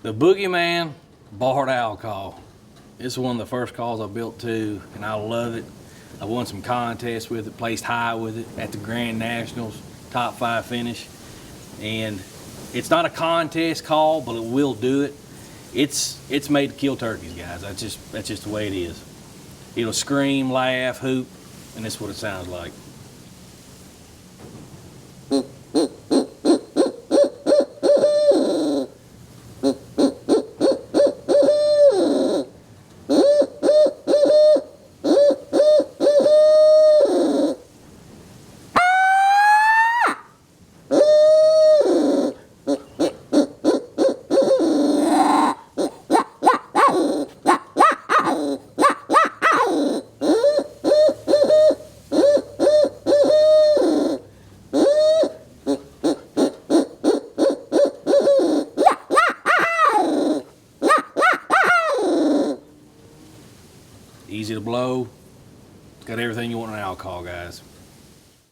The Boogie Man barred owl call. This is one of the first calls I built too, and I love it. I won some contests with it, placed high with it at the Grand Nationals, top 5 finish. And it's not a contest call, but it will do it. It's made to kill turkeys, guys. That's just the way it is. It'll scream, laugh, hoop, and that's what it sounds like. Easy to blow. Got everything you want in an owl call, guys.